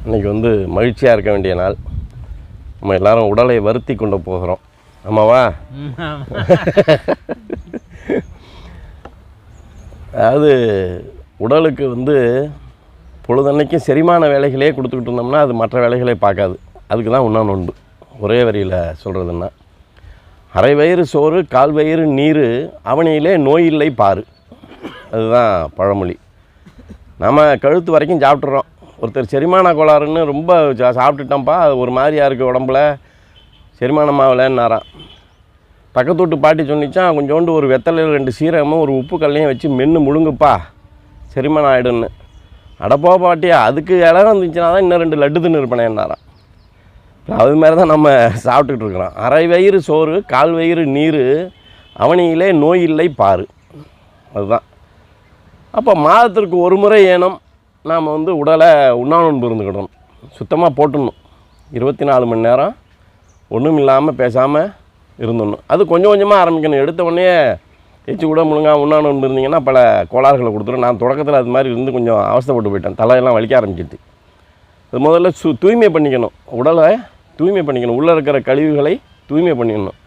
இன்றைக்கி வந்து மகிழ்ச்சியாக இருக்க வேண்டிய நாள். நம்ம எல்லோரும் உடலை வருத்தி கொண்டு போகிறோம். ஆமாவா? அதாவது உடலுக்கு வந்து பொழுதன்னைக்கும் செரிமான வேலைகளே கொடுத்துக்கிட்டு இருந்தோம்னா அது மற்ற வேலைகளே பார்க்காது. அதுக்கு தான் உண்ணா நோன்பு. ஒரே வரியில் சொல்கிறதுன்னா, அரை வயிறு சோறு கால் வயிறு நீர் அவனிலே நோய் இல்லை பாரு. அதுதான் பழமொழி. நம்ம கழுத்து வரைக்கும் சாப்பிட்றோம். ஒருத்தர் செரிமான கோளாறுன்னு ரொம்ப சாப்பிட்டுட்டோம்ப்பா, அது ஒரு மாதிரியாக இருக்குது உடம்புல, செரிமானம் ஆகலைன்னாரான். பக்கத்து வீட்டு பாட்டி சொன்னிச்சான், கொஞ்சோண்டு ஒரு வெத்தலையில் 2 சீரகமும் ஒரு உப்பு கல்லையும் வச்சு மென்று முழுங்குப்பா, செரிமானம் ஆகிடுன்னு. அடப்போ பாட்டியா, அதுக்கு இடம் வந்துச்சுன்னா தான் இன்னும் 2 லட்டு தின்னு இருப்பேனேன்னாரான். அது மாதிரி தான் நம்ம சாப்பிட்டுக்கிட்டு இருக்கிறோம். அரை வயிறு சோறு கால் வயிறு நீர் அவனியிலே நோய் இல்லை பாரு. அதுதான். அப்போ மாதத்திற்கு ஒரு முறை ஏனும் நாம் வந்து உடலை உண்ணாநோன்பு இருந்துக்கிடணும். சுத்தமாக போட்டுடணும். 24 மணி நேரம் ஒன்றும் இல்லாமல் பேசாமல் இருந்துடணும். அது கொஞ்சம் கொஞ்சமாக ஆரம்பிக்கணும். எடுத்த உடனே எச்சு கூட முழுங்காமல் உண்ணாநோன்பு இருந்தீங்கன்னா பல கோளாறுகளை கொடுத்துரும். நான் தொடக்கத்தில் அது மாதிரி இருந்து கொஞ்சம் அவஸ்தைப்பட்டு போயிட்டேன். தலையெல்லாம் வலிக்க ஆரம்பிச்சிட்டு. அது முதல்ல தூய்மை பண்ணிக்கணும். உடலை தூய்மை பண்ணிக்கணும். உள்ளே இருக்கிற கழிவுகளை தூய்மை பண்ணிக்கணும்.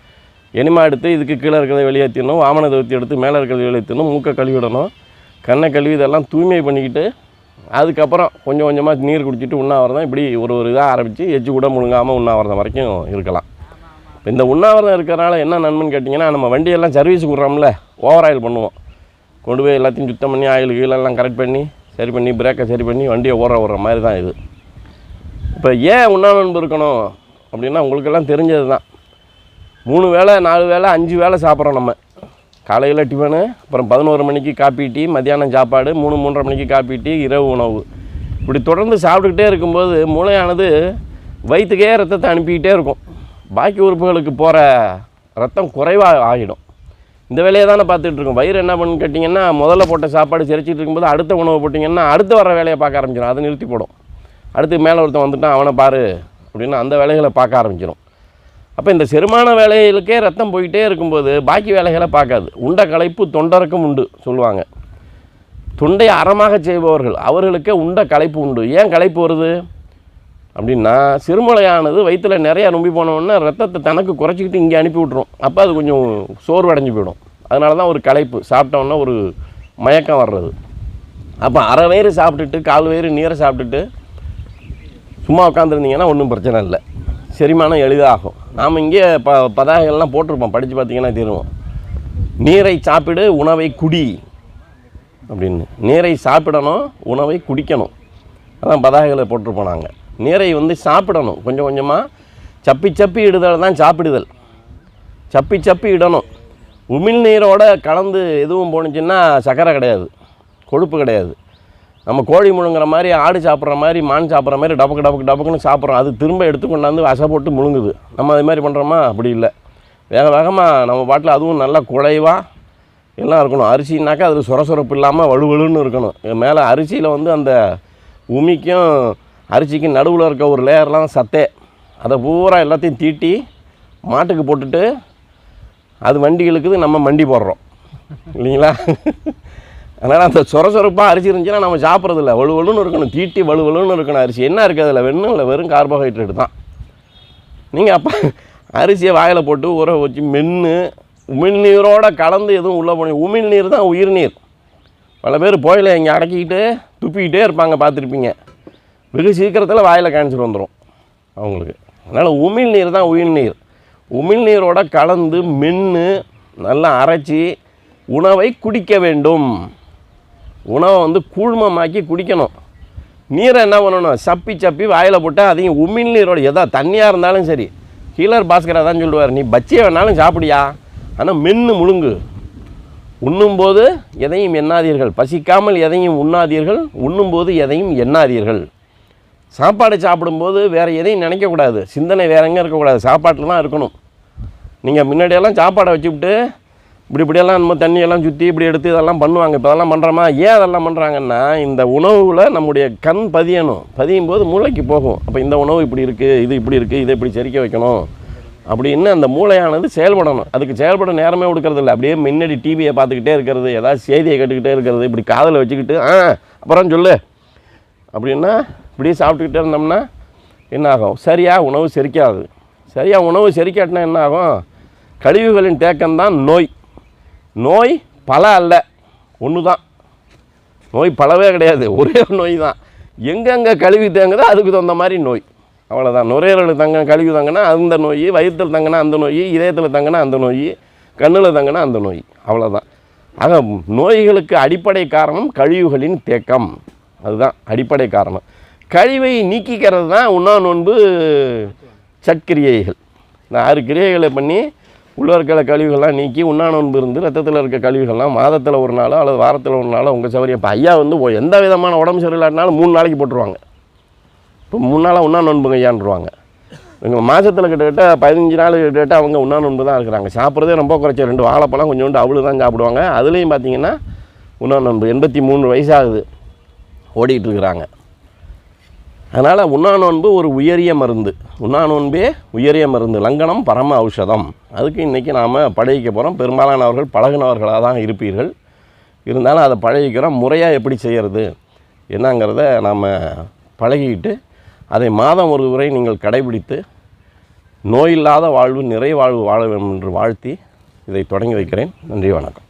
எனிமா எடுத்து இதுக்கு கீழே இருக்கிறத வெளியேற்றணும். வாமன தவிர்த்து எடுத்து மேலே இருக்கிறத வெளியேற்றணும். மூக்கை கழுவிடணும். கண்ணை கழுவி இதெல்லாம் தூய்மை பண்ணிக்கிட்டு அதுக்கப்புறம் கொஞ்சம் கொஞ்சமாக நீர் குடிச்சிட்டு உண்ணாவிரதம் இப்படி ஒரு இதாக ஆரம்பித்து எச்சு கூட முழுங்காமல் உண்ணாவிரதம் வரைக்கும் இருக்கலாம். இப்போ இந்த உண்ணாவிரதம் இருக்கிறனால என்ன நன்மைன்னு கேட்டிங்கன்னா, நம்ம வண்டியெல்லாம் சர்வீஸுக்கு விட்றோம்ல, ஓவர் ஆயில் பண்ணுவோம். கொண்டு போய் எல்லாத்தையும் சுத்தம் பண்ணி ஆயில் கீழெல்லாம் கரெக்ட் பண்ணி சரி பண்ணி பிரேக்கை சரி பண்ணி வண்டியை விட்ற மாதிரி தான் இது. இப்போ ஏன் உண்ணாநோன்பு இருக்கணும் அப்படின்னா, உங்களுக்கெல்லாம் தெரிஞ்சது தான். 3 வேளை 4 வேளை 5 வேளை சாப்பிட்றோம் நம்ம. காலையில் டிஃபனு, அப்புறம் 11 மணிக்கு காப்பி டீ, மத்தியானம் சாப்பாடு, 3-3:30 மணிக்கு காப்பி டீ, இரவு உணவு. இப்படி தொடர்ந்து சாப்பிட்டுக்கிட்டே இருக்கும்போது மூளையானது வயிற்றுக்கே ரத்தத்தை அனுப்பிக்கிட்டே இருக்கும். பாக்கி உறுப்புகளுக்கு போகிற ரத்தம் குறைவாக ஆகிடும். இந்த வேலையை தானே பார்த்துட்டு இருக்கோம். வயிறு என்ன பண்ணுன்னு கேட்டிங்கன்னா, முதல்ல போட்ட சாப்பாடு செரிச்சிட்டு இருக்கும்போது அடுத்த உணவு போட்டிங்கன்னா அடுத்து வர வேலையை பார்க்க ஆரம்பிச்சிடும். அதை நிறுத்தி போடும். அடுத்து மேலே ஒருத்தன் வந்துட்டான் அவனை பாரு அப்படின்னு அந்த வேலைகளை பார்க்க ஆரம்பிச்சிடும். அப்போ இந்த செரிமான வேலைகளுக்கே ரத்தம் போயிட்டே இருக்கும்போது பாக்கி வேலைகளை பார்க்காது. உண்ட களைப்பு தொண்டருக்கும் உண்டு சொல்லுவாங்க. தொண்டை அறமாக செய்பவர்கள் அவர்களுக்கே உண்ட களைப்பு உண்டு. ஏன் களைப்பு வருது அப்படின்னா, சிறுமலையானது வயிற்றில் நிறையா நொம்பி போனோன்னா ரத்தத்தை தனக்கு குறைச்சிக்கிட்டு இங்கே அனுப்பி விட்ரும். அப்போ அது கொஞ்சம் சோர்வடைஞ்சு போயிடும். அதனால தான் ஒரு களைப்பு, சாப்பிட்டோன்னா ஒரு மயக்கம் வர்றது. அப்போ அரை வயிறு சாப்பிட்டுட்டு கால் வயிறு நீரை சாப்பிட்டுட்டு சும்மா உட்காந்துருந்தீங்கன்னா ஒன்றும் பிரச்சனை இல்லை, செரிமானம் எளிதாகும். நாம் இங்கே பதாகைகள்லாம் போட்டிருப்போம், படித்து பார்த்தீங்கன்னா தெரியும். நீரை சாப்பிடு உணவை குடி அப்படின்னு. நீரை சாப்பிடணும், உணவை குடிக்கணும். அதான் பதாகைகளை போட்டிருப்போம் நாங்கள். நீரை வந்து சாப்பிடணும், கொஞ்சம் கொஞ்சமாக சப்பி சப்பி இடுதல் தான் சாப்பிடுதல். சப்பி சப்பி இடணும். உமிழ்நீரோட கலந்து எதுவும் போணுச்சுன்னா சக்கரை கிடையாது, கொழுப்பு கிடையாது. நம்ம கோழி முழுங்குற மாதிரி, ஆடு சாப்பிட்ற மாதிரி, மான் சாப்பிட்ற மாதிரி டபக்கு டபக்கு டபக்குன்னு சாப்பிட்றோம். அது திரும்ப எடுத்து கொண்டாந்து வசை போட்டு முழுங்குது. நம்ம அது மாதிரி பண்ணுறோமா? அப்படி இல்லை. வேக வேகமாக நம்ம பாட்டில் அதுவும் நல்லா குழைவாக எல்லாம் இருக்கணும். அரிசினாக்கா அதில் சுரசுரப்பு இல்லாமல் வலுவலுன்னு இருக்கணும். மேலே அரிசியில் வந்து அந்த உமிக்கும் அரிசிக்கும் நடுவில் இருக்க ஒரு லேயர்லாம் சத்தே, அதை பூரா எல்லாத்தையும் தீட்டி மாட்டுக்கு போட்டுட்டு அது வண்டி இழுக்குது, நம்ம மண்டி போடுறோம் இல்லைங்களா? அதனால் அந்த சொரசொரப்பாக அரிசி இருந்துச்சுன்னா நம்ம சாப்பிட்றதில்ல. வலுவலுன்னு இருக்கணும், தீட்டி வலுவலுன்னு இருக்கணும் அரிசி. என்ன இருக்குது அதில்? வெண்ணும் இல்லை, வெறும் கார்போஹைட்ரேட் தான். நீங்கள் அப்போ அரிசியை வாயில் போட்டு ஊற வச்சு மென்று உமிழ்நீரோடு கலந்து எதுவும் உள்ளே போனீங்க. உமிழ்நீர் தான் உயிர் நீர். பல பேர் போயில இங்கே அடக்கிக்கிட்டு துப்பிக்கிட்டே இருப்பாங்க, பார்த்துருப்பீங்க. வெகு சீக்கிரத்தில் வாயில் கேன்சர் வந்துடும் அவங்களுக்கு. அதனால் உமிழ்நீர் தான் உயிர் நீர். உமிழ்நீரோட கலந்து மென்று நல்லா அரைச்சி உணவை குடிக்க வேண்டும். உணவை வந்து கூழ்மமாக்கி குடிக்கணும். நீரை என்ன பண்ணணும்? சப்பி சப்பி வாயில் போட்டால் அதையும் உமிழ்நீரோட எதா தண்ணியாக இருந்தாலும் சரி. ஹீலர் பாஸ்கர் தான் சொல்லுவார், நீ பச்சையை வேணாலும் சாப்பிடியா, ஆனால் மென்று முழுங்கு. உண்ணும்போது எதையும் எண்ணாதீர்கள், பசிக்காமல் எதையும் உண்ணாதீர்கள், உண்ணும்போது எதையும் எண்ணாதீர்கள். சாப்பாடு சாப்பிடும்போது வேறு எதையும் நினைக்கக்கூடாது, சிந்தனை வேறு எங்கே இருக்கக்கூடாது, சாப்பாட்டில் தான் இருக்கணும். நீங்கள் முன்னாடியெல்லாம் சாப்பாடை வச்சுக்கிட்டு இப்படியெல்லாம் நம்ம தண்ணியெல்லாம் சுற்றி இப்படி எடுத்து இதெல்லாம் பண்ணுவாங்க. இப்போ அதெல்லாம் பண்ணுறோமா? ஏன் அதெல்லாம் பண்ணுறாங்கன்னா, இந்த உணவில் நம்முடைய கண் பதியணும். பதியும் போது மூளைக்கு போகும். அப்போ இந்த உணவு இப்படி இருக்குது, இது இப்படி இருக்குது, இதை இப்படி செரிக்க வைக்கணும் அப்படின்னு அந்த மூளையானது செயல்படணும். அதுக்கு செயல்பட நேரமே கொடுக்கறது இல்லை. அப்படியே முன்னாடி டிவியை பார்த்துக்கிட்டே இருக்கிறது, ஏதாவது செய்தியை கேட்டுக்கிட்டே இருக்கிறது, இப்படி காதில் வச்சுக்கிட்டு அப்புறம் சொல்லு அப்படின்னா இப்படியே சாப்பிட்டுக்கிட்டே இருந்தோம்னா என்ன ஆகும்? சரியாக உணவு செரிக்காது. சரியாக உணவு செரிக்காட்டினா என்ன ஆகும்? கழிவுகளின் தேக்கம்தான் நோய். நோய் பல அல்ல, ஒன்று தான். நோய் பலவே கிடையாது, ஒரே நோய் தான். எங்கெங்கே கழிவு தேங்குதோ அதுக்கு தகுந்த மாதிரி நோய், அவ்வளோதான். நுரையீரலில் கழிவு தங்கினா அந்த நோய், வயிற்றில் தங்கினா அந்த நோய், இதயத்தில் தங்கினா அந்த நோய், கண்ணில் தங்கினா அந்த நோய், அவ்வளோதான். ஆக நோய்களுக்கு அடிப்படை காரணம் கழிவுகளின் தேக்கம், அதுதான் அடிப்படை காரணம். கழிவை நீக்கிக்கிறது தான் உண்ணா நோன்பு சட்கிரியைகள். இந்த 6 கிரியைகளை பண்ணி உள்ள இருக்கிற கழிவுகள்லாம் நீக்கி உண்ணா நோன்பு இருந்து ரத்தத்தில் இருக்க கழிவுகள்லாம் மாதத்தில் ஒரு நாளோ அல்லது வாரத்தில் ஒரு நாளோ உங்கள் சௌகரியம். இப்போ ஐயா வந்து எந்த விதமான உடம்பு சரியில்லாட்டினாலும் 3 நாளைக்கு போட்டுருவாங்க. இப்போ 3 நாளாக உண்ணா நோன்புங்க ஐயான்ருவாங்க. எங்கள் மாதத்தில் கிட்டத்தட்ட 15 நாள் கிட்டத்தட்ட அவங்க உண்ணா நோன்பு தான் இருக்கிறாங்க. சாப்பிட்றதே ரொம்ப குறைச்ச 2 வாழைப்பழம் கொஞ்சோண்டு அவ்வளோ தான் சாப்பிடுவாங்க. அதுலேயும் பார்த்தீங்கன்னா உண்ணா நோன்பு 83 வயசாகுது ஓடிக்கிட்டு இருக்கிறாங்க. அதனால் உண்ணா நோன்பு ஒரு உயரிய மருந்து. உண்ணா நோன்பே உயரிய மருந்து, லங்கனம் பரம ஔஷதம். அதுக்கு இன்றைக்கி நாம் பழகிக்க போகிறோம். பெரும்பாலானவர்கள் பழகினவர்களாக தான் இருப்பீர்கள். இருந்தாலும் அதை பழகிக்கிறோம். முறையாக எப்படி செய்கிறது என்னங்கிறத நாம் பழகிக்கிட்டு அதை மாதம் ஒரு முறை நீங்கள் கடைபிடித்து நோயில்லாத வாழ்வு, நிறை வாழ்வு வாழ வேண்டும் என்று வாழ்த்தி இதை தொடங்கி வைக்கிறேன். நன்றி, வணக்கம்.